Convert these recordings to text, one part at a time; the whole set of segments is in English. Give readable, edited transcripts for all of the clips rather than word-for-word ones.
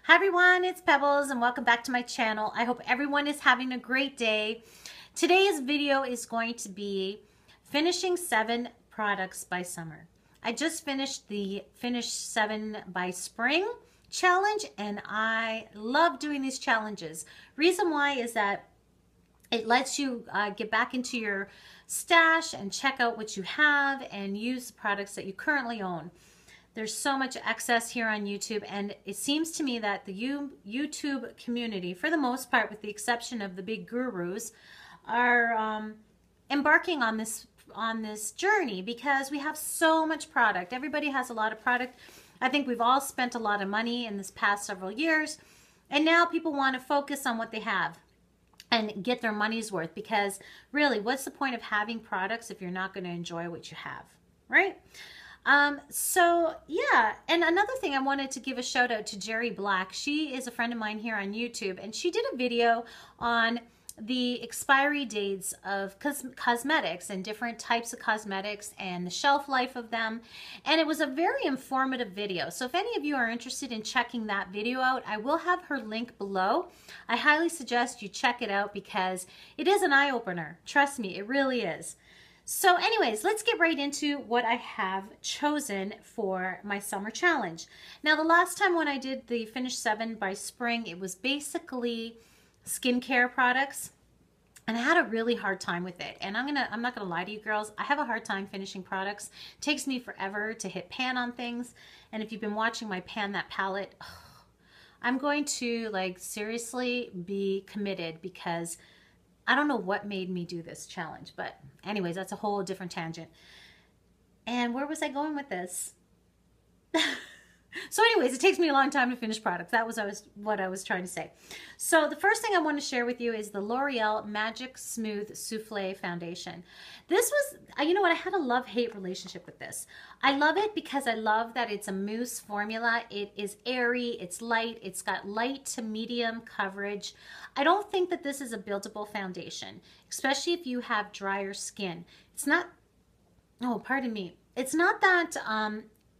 Hi everyone, it's Pebbles and welcome back to my channel. I hope everyone is having a great day. Today's video is going to be finishing 7 products by summer. I just finished the Finish 7 by Spring challenge and I love doing these challenges. Reason why is that it lets you get back into your stash and check out what you have and use the products that you currently own. There's so much excess here on YouTube, and it seems to me that the YouTube community, for the most part, with the exception of the big gurus, are embarking on this journey because we have so much product. Everybody has a lot of product. I think we've all spent a lot of money in this past several years, and now people want to focus on what they have and get their money's worth, because really, what's the point of having products if you're not going to enjoy what you have, right? So yeah, and another thing, I wanted to give a shout out to Jerree Black. She is a friend of mine here on YouTube, and she did a video on the expiry dates of cosmetics and different types of cosmetics and the shelf life of them. And it was a very informative video. So if any of you are interested in checking that video out, I will have her link below. I highly suggest you check it out because it is an eye-opener. Trust me, it really is. So anyways, let's get right into what I have chosen for my summer challenge. Now, the last time when I did the Finish 7 by Spring, it was basically skincare products, and I had a really hard time with it. And I'm not gonna lie to you girls, I have a hard time finishing products. It takes me forever to hit pan on things. And if you've been watching my Pan That palette, I'm going to like seriously be committed because I don't know what made me do this challenge, but anyways, that's a whole different tangent. And where was I going with this? So anyways, it takes me a long time to finish products. That was what I was trying to say. So the first thing I want to share with you is the L'Oreal Magic Smooth Soufflé Foundation. This was, you know what, I had a love-hate relationship with this. I love it because I love that it's a mousse formula. It is airy, it's light, it's got light to medium coverage. I don't think that this is a buildable foundation, especially if you have drier skin. It's not, oh, pardon me. It's not that,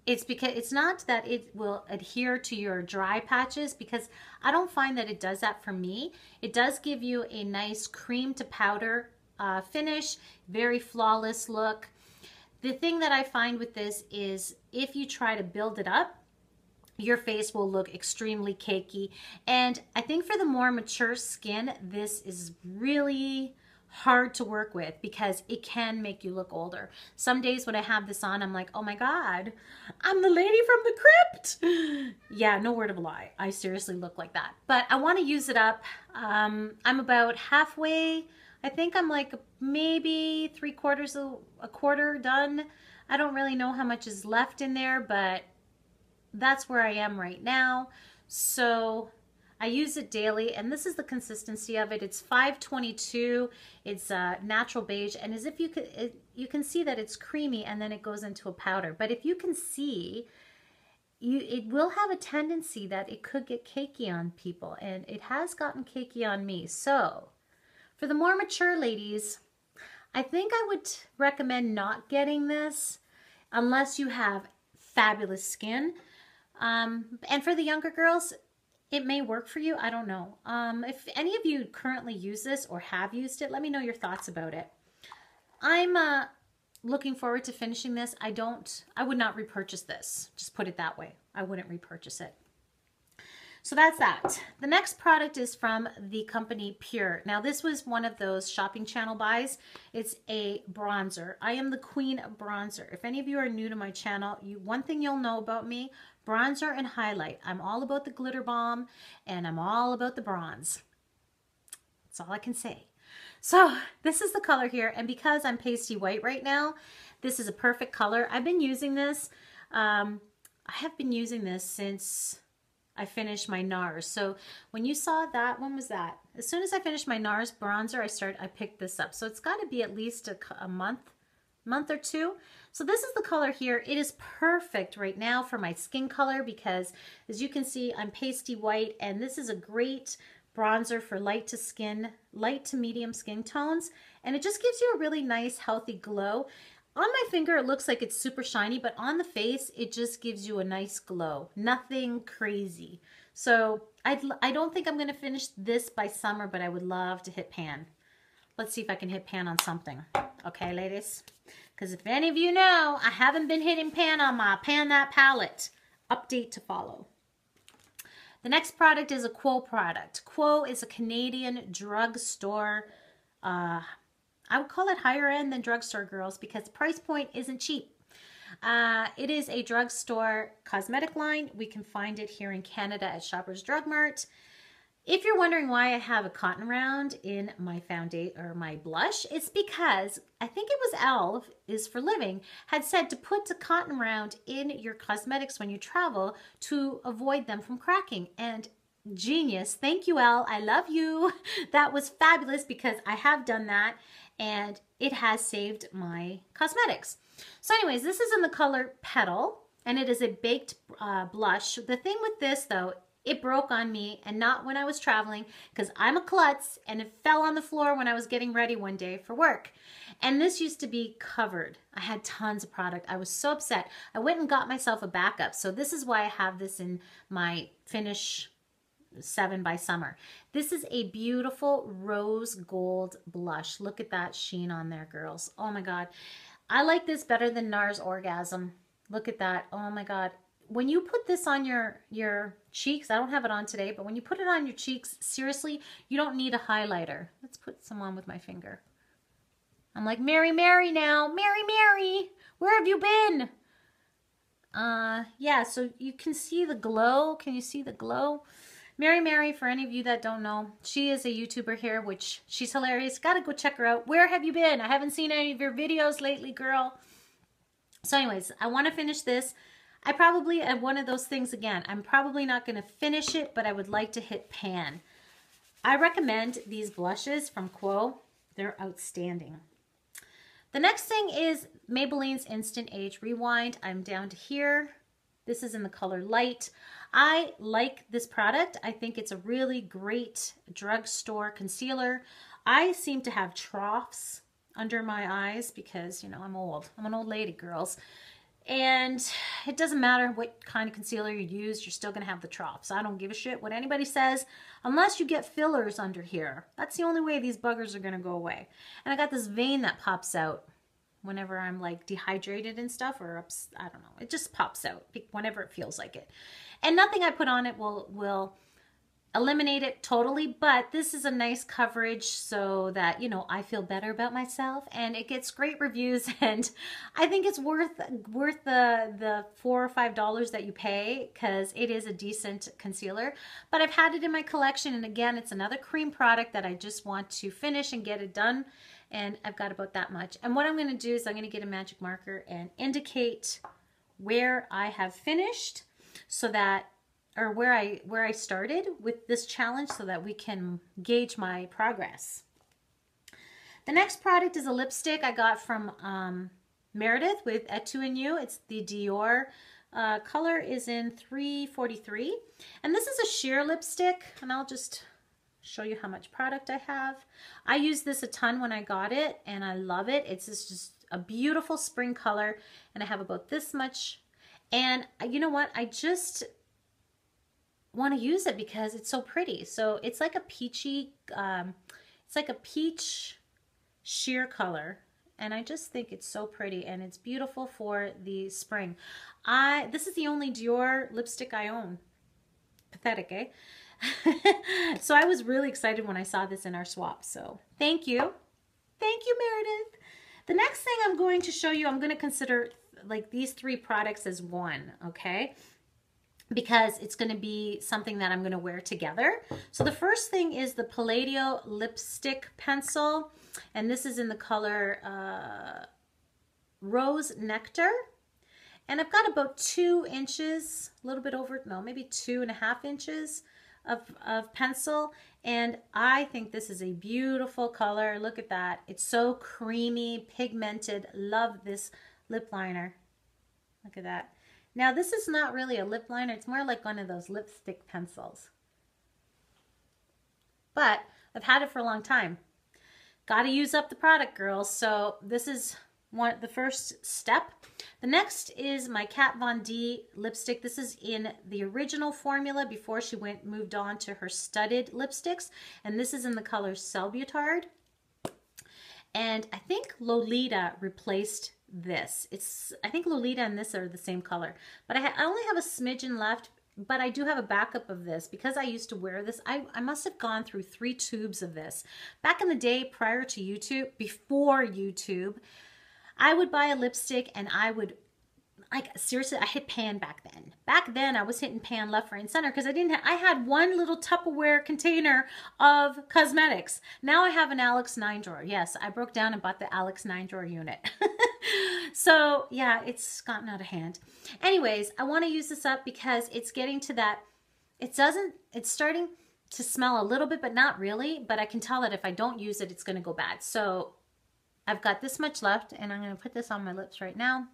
it's not that it will adhere to your dry patches, because I don't find that it does that for me. It does give you a nice cream to powder finish, very flawless look. The thing that I find with this is if you try to build it up, your face will look extremely cakey. And I think for the more mature skin, this is really hard to work with because it can make you look older. Some days when I have this on, I'm like, oh my God, I'm the lady from the crypt. Yeah, no word of a lie. I seriously look like that. But I want to use it up. I'm about halfway. I think I'm like maybe 3/4 of a quarter done. I don't really know how much is left in there, but that's where I am right now. So I use it daily, and this is the consistency of it. It's 522. It's natural beige, and as if you can see that it's creamy, and then it goes into a powder. But if you can see, it will have a tendency that it could get cakey on people, and it has gotten cakey on me. So for the more mature ladies, I think I would recommend not getting this unless you have fabulous skin. And for the younger girls, it may work for you. I don't know. If any of you currently use this or have used it, let me know your thoughts about it. I'm looking forward to finishing this. I would not repurchase this. Just put it that way. I wouldn't repurchase it. So that's that. The next product is from the company Pure. Now this was one of those shopping channel buys. It's a bronzer. I am the queen of bronzer. If any of you are new to my channel, one thing you'll know about me, bronzer and highlight. I'm all about the glitter bomb and I'm all about the bronze. That's all I can say. So this is the color here, and because I'm pasty white right now, this is a perfect color. I've been using this. I have been using this since I finished my NARS. So when you saw that, when was that? As soon as I finished my NARS bronzer, I picked this up. So it's got to be at least a month or two. So this is the color here. It is perfect right now for my skin color because, as you can see, I'm pasty white, and this is a great bronzer for light to medium skin tones, and it just gives you a really nice healthy glow. On my finger, it looks like it's super shiny, but on the face, it just gives you a nice glow. Nothing crazy. So I don't think I'm going to finish this by summer, but I would love to hit pan. Let's see if I can hit pan on something. Okay, ladies? Because if any of you know, I haven't been hitting pan on my Pan That palette. Update to follow. The next product is a Quo product. Quo is a Canadian drugstore. I would call it higher end than drugstore, girls, because the price point isn't cheap. It is a drugstore cosmetic line. We can find it here in Canada at Shoppers Drug Mart. If you're wondering why I have a cotton round in my foundation or my blush, it's because I think it was Elle is for Living had said to put a cotton round in your cosmetics when you travel to avoid them from cracking. And genius. Thank you, Elle. I love you. That was fabulous because I have done that and it has saved my cosmetics. So anyways, this is in the color Petal and it is a baked blush. The thing with this though, it broke on me and not when I was traveling because I'm a klutz and it fell on the floor when I was getting ready one day for work. And this used to be covered. I had tons of product. I was so upset. I went and got myself a backup. So this is why I have this in my Finish 7 by Summer. This is a beautiful rose gold blush. Look at that sheen on there, girls. Oh my God. I like this better than NARS Orgasm. Look at that. Oh my God. When you put this on your cheeks, I don't have it on today, but when you put it on your cheeks, seriously, you don't need a highlighter. Let's put some on with my finger. I'm like, Mary now. Mary, where have you been? Yeah, so you can see the glow. Can you see the glow? Mary, for any of you that don't know, she is a YouTuber here, which she's hilarious. Gotta go check her out. Where have you been? I haven't seen any of your videos lately, girl. So anyways, I want to finish this. I probably have one of those things again. I'm probably not going to finish it, but I would like to hit pan. I recommend these blushes from Quo. They're outstanding. The next thing is Maybelline's Instant Age Rewind. I'm down to here. This is in the color Light. I like this product. I think it's a really great drugstore concealer. I seem to have troughs under my eyes because, you know, I'm old. I'm an old lady, girls. And it doesn't matter what kind of concealer you use, you're still going to have the troughs. I don't give a shit what anybody says, unless you get fillers under here. That's the only way these buggers are going to go away. And I got this vein that pops out whenever I'm like dehydrated and stuff, or I don't know. It just pops out whenever it feels like it. And nothing I put on it will eliminate it totally, but this is a nice coverage so that, you know, I feel better about myself and it gets great reviews and I think it's worth the $4 or $5 that you pay because it is a decent concealer. But I've had it in my collection and again, it's another cream product that I just want to finish and get it done. And I've got about that much. And what I'm going to do is I'm going to get a magic marker and indicate where I have finished so that or where I started with this challenge so that we can gauge my progress. The next product is a lipstick I got from Meredith with Et tu and You. It's the Dior. Color is in 343. And this is a sheer lipstick, and I'll just show you how much product I have. I used this a ton when I got it, and I love it. It's just a beautiful spring color, and I have about this much. And you know what? I just want to use it because it's so pretty. So it's like a peachy, it's like a peach sheer color. And I just think it's so pretty and it's beautiful for the spring. This is the only Dior lipstick I own. Pathetic, eh? So I was really excited when I saw this in our swap. So thank you. Thank you, Meredith. The next thing I'm going to show you, I'm going to consider like these 3 products as one, okay? Because it's going to be something that I'm going to wear together. So the first thing is the Palladio lipstick pencil. And this is in the color Rose Nectar. And I've got about 2 inches, a little bit over, no, maybe 2.5 inches of pencil. And I think this is a beautiful color. Look at that. It's so creamy, pigmented. Love this lip liner. Look at that. Now, this is not really a lip liner. It's more like one of those lipstick pencils. But I've had it for a long time. Got to use up the product, girls. So this is the first step. The next is my Kat Von D lipstick. This is in the original formula before she moved on to her studded lipsticks. And this is in the color Selbutard. And I think Lolita replaced this. I think Lolita and this are the same color. But I only have a smidgen left, but I do have a backup of this because I used to wear this. I must have gone through 3 tubes of this. Back in the day prior to YouTube, before YouTube, I would buy a lipstick and I would, like, seriously, I hit pan back then. Back then, I was hitting pan left, right, and center because I had one little Tupperware container of cosmetics. Now I have an Alex 9 drawer. Yes, I broke down and bought the Alex 9 drawer unit. So, yeah, it's gotten out of hand. Anyways, I want to use this up because it's getting to that, it's starting to smell a little bit, but not really. But I can tell that if I don't use it, it's going to go bad. So I've got this much left, and I'm going to put this on my lips right now.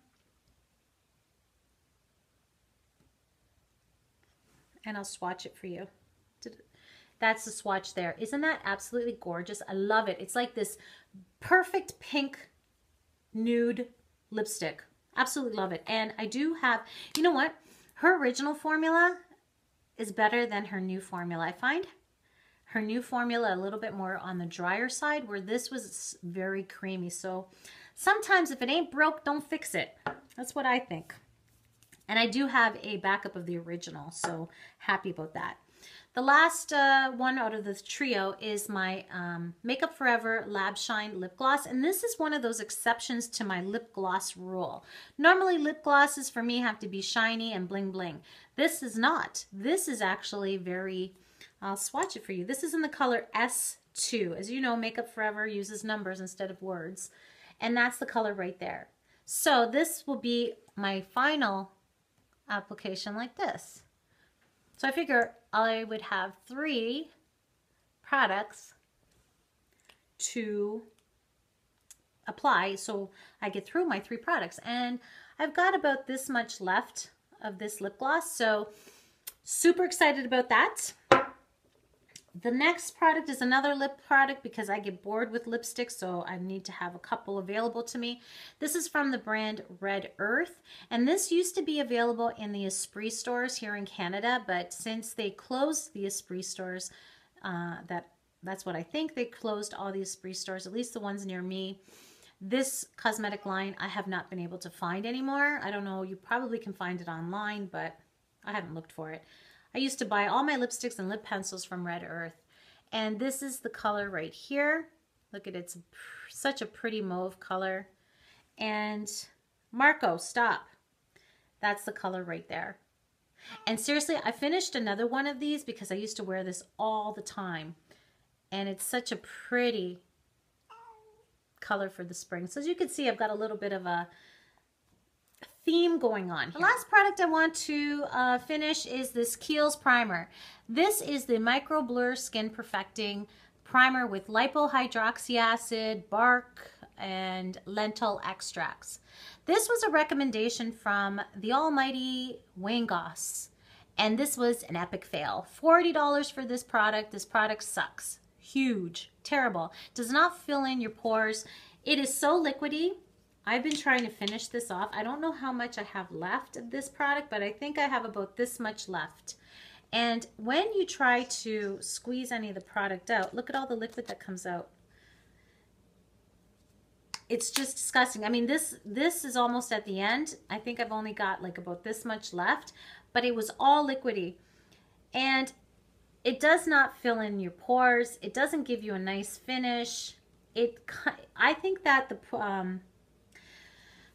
And I'll swatch it for you. That's the swatch there. Isn't that absolutely gorgeous? I love it. It's like this perfect pink nude lipstick. Absolutely love it. And I do have, you know what? Her original formula is better than her new formula. I find her new formula a little bit more on the drier side, where this was very creamy. So sometimes if it ain't broke, don't fix it. That's what I think. And I do have a backup of the original, so happy about that. The last one out of this trio is my Makeup Forever Lab Shine Lip Gloss. And this is one of those exceptions to my lip gloss rule. Normally lip glosses for me have to be shiny and bling bling. This is not. This is actually very, I'll swatch it for you. This is in the color S2. As you know, Makeup Forever uses numbers instead of words. And that's the color right there. So this will be my final application like this. So I figure I would have 3 products to apply, so I get through my 3 products. And I've got about this much left of this lip gloss, so super excited about that. The next product is another lip product because I get bored with lipsticks, so I need to have a couple available to me. This is from the brand Red Earth, and this used to be available in the Esprit stores here in Canada, but since they closed the Esprit stores, that's what I think, they closed all the Esprit stores, at least the ones near me. This cosmetic line I have not been able to find anymore. I don't know, you probably can find it online, but I haven't looked for it. I used to buy all my lipsticks and lip pencils from Red Earth. And this is the color right here. Look at it, it's such a pretty mauve color. And Marco, stop. That's the color right there. And seriously, I finished another one of these because I used to wear this all the time. And it's such a pretty color for the spring. So as you can see, I've got a little bit of a theme going on here. The last product I want to finish is this Keels Primer. This is the Micro Blur Skin Perfecting Primer with lipohydroxy acid, bark, and lentil extracts. This was a recommendation from the almighty Wayne Goss, and this was an epic fail. $40 for this product. This product sucks. Huge. Terrible. Does not fill in your pores. It is so liquidy. I've been trying to finish this off. I don't know how much I have left of this product, but I think I have about this much left. And when you try to squeeze any of the product out, look at all the liquid that comes out. It's just disgusting. I mean, this is almost at the end. I think I've only got like about this much left, but it was all liquidy. And it does not fill in your pores. It doesn't give you a nice finish. I think that the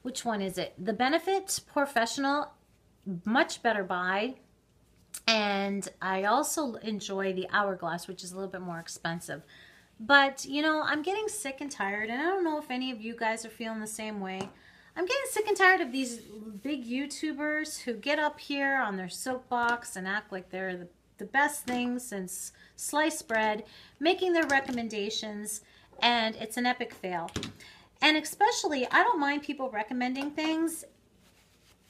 which one is it? The Benefit Professional, much better buy. And I also enjoy the Hourglass, which is a little bit more expensive. But, you know, I'm getting sick and tired, and I don't know if any of you guys are feeling the same way. I'm getting sick and tired of these big YouTubers who get up here on their soapbox and act like they're the best thing since sliced bread, making their recommendations, and it's an epic fail. And especially, I don't mind people recommending things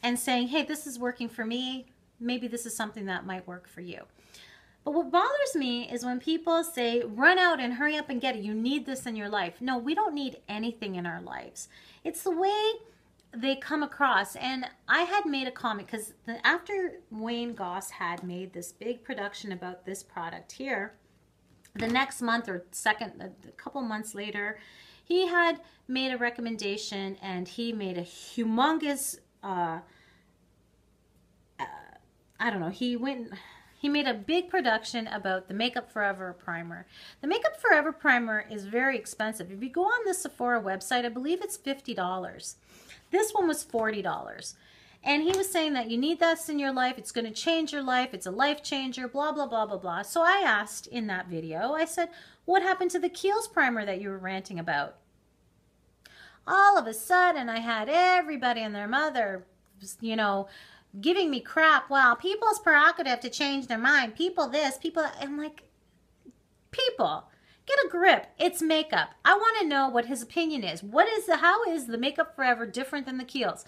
and saying, hey, this is working for me. Maybe this is something that might work for you. But what bothers me is when people say, run out and hurry up and get it. You need this in your life. No, we don't need anything in our lives. It's the way they come across. And I had made a comment because after Wayne Goss had made this big production about this product here, the next month or a couple months later, he had made a recommendation and he made a humongous, I don't know, he made a big production about the Makeup Forever primer. The Makeup Forever primer is very expensive. If you go on the Sephora website, I believe it's $50. This one was $40. And he was saying that you need this in your life. It's going to change your life. It's a life changer, blah, blah, blah, blah, blah. So I asked in that video, I said, what happened to the Keels primer that you were ranting about? All of a sudden, I had everybody and their mother, you know, giving me crap. Well, people's prerogative to change their mind. People this, people that. I'm like, people, get a grip. It's makeup. I want to know what his opinion is. How is the Makeup Forever different than the Keels?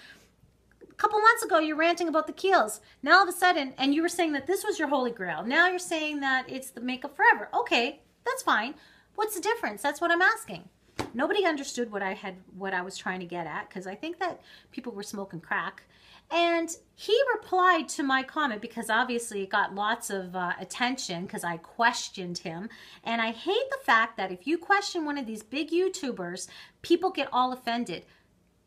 A couple months ago, you're ranting about the Keels. Now, all of a sudden, and you were saying that this was your holy grail. Now you're saying that it's the Makeup Forever. Okay, that's fine. What's the difference? That's what I'm asking. Nobody understood what I was trying to get at, because I think that people were smoking crack. And he replied to my comment, because obviously it got lots of attention because I questioned him. And I hate the fact that if you question one of these big YouTubers, people get all offended.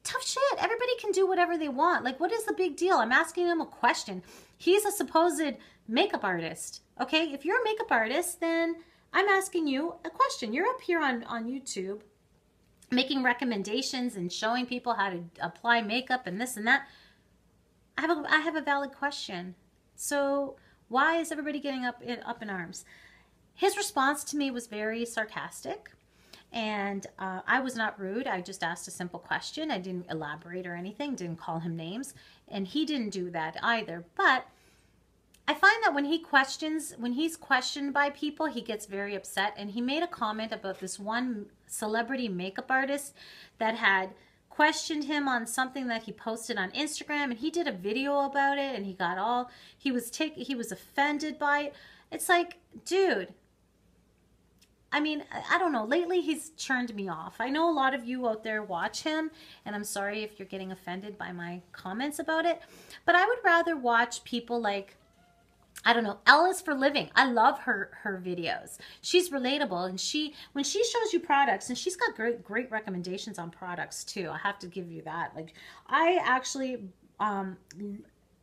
Tough shit. Everybody can do whatever they want. Like, what is the big deal? I'm asking him a question. He's a supposed makeup artist. Okay, if you're a makeup artist, then I'm asking you a question. You're up here on YouTube making recommendations and showing people how to apply makeup and this and that. I have a valid question. So why is everybody getting up in arms? His response to me was very sarcastic. And I was not rude. I just asked a simple question. I didn't elaborate or anything, didn't call him names. And he didn't do that either. But I find that when he's questioned by people, he gets very upset. And he made a comment about this one celebrity makeup artist that had questioned him on something that he posted on Instagram. And he did a video about it. And he was offended by it. It's like, dude, I mean, I don't know. Lately, he's turned me off. I know a lot of you out there watch him, and I'm sorry if you're getting offended by my comments about it, but I would rather watch people like, I don't know, Ellis for Living. I love her videos. She's relatable, and when she shows you products, and she's got great recommendations on products too. I have to give you that. Like, I actually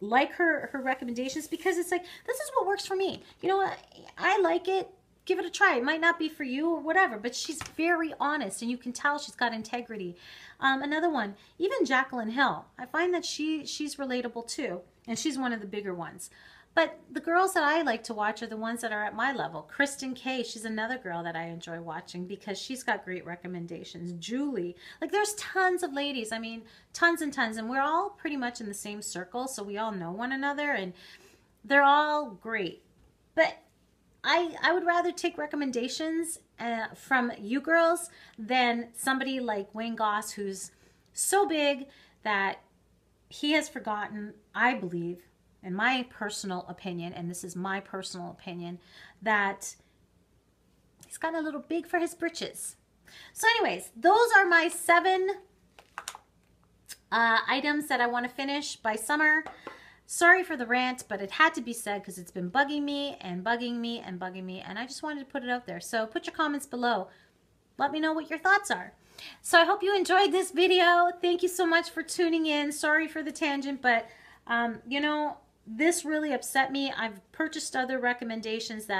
like her recommendations, because it's like, this is what works for me. You know what? I like it. Give it a try. It might not be for you or whatever, but she's very honest, and you can tell she's got integrity. Another one, even Jaclyn Hill. I find that she's relatable too, and she's one of the bigger ones. But the girls that I like to watch are the ones that are at my level. Kristen Kay, she's another girl that I enjoy watching because she's got great recommendations. Julie, like, there's tons of ladies. I mean, tons and tons, and we're all pretty much in the same circle, so we all know one another, and they're all great. But I would rather take recommendations from you girls than somebody like Wayne Goss, who's so big that he has forgotten, I believe, in my personal opinion, and this is my personal opinion, that he's gotten a little big for his britches. So anyways, those are my 7 items that I want to finish by summer. Sorry for the rant, but it had to be said because it's been bugging me and bugging me and bugging me, and I just wanted to put it out there. So put your comments below. Let me know what your thoughts are. So I hope you enjoyed this video. Thank you so much for tuning in. Sorry for the tangent, but you know, this really upset me. I've purchased other recommendations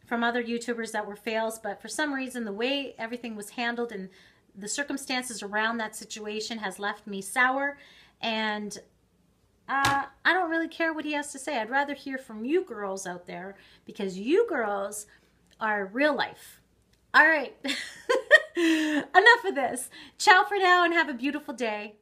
from other YouTubers that were fails, but for some reason the way everything was handled and the circumstances around that situation has left me sour, and I don't really care what he has to say. I'd rather hear from you girls out there, because you girls are real life. All right. Enough of this. Ciao for now, and have a beautiful day.